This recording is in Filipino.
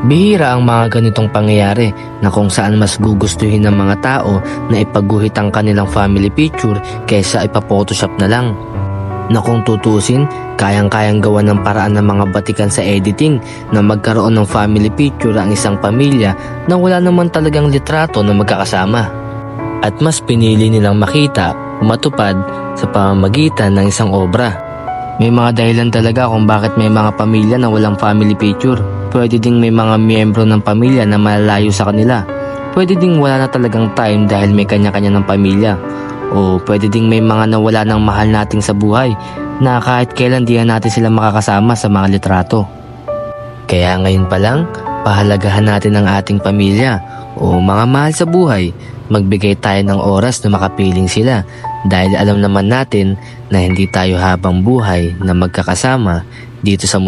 Bihira ang mga ganitong pangyayari na kung saan mas gugustuhin ng mga tao na ipaguhit ang kanilang family picture kaysa ipaphotoshop na lang. Na kung tutusin, kayang-kayang gawa ng paraan ng mga batikan sa editing na magkaroon ng family picture ang isang pamilya na wala naman talagang litrato na magkakasama. At mas pinili nilang makita o matupad sa pamamagitan ng isang obra. May mga dahilan talaga kung bakit may mga pamilya na walang family picture. Pwede ding may mga miyembro ng pamilya na malalayo sa kanila. Pwede ding wala na talagang time dahil may kanya-kanya ng pamilya. O pwede ding may mga nawala ng mahal nating sa buhay na kahit kailan di natin sila makakasama sa mga litrato. Kaya ngayon pa lang, pahalagahan natin ang ating pamilya o mga mahal sa buhay. Magbigay tayo ng oras na makapiling sila dahil alam naman natin na hindi tayo habang buhay na magkakasama dito sa mundo.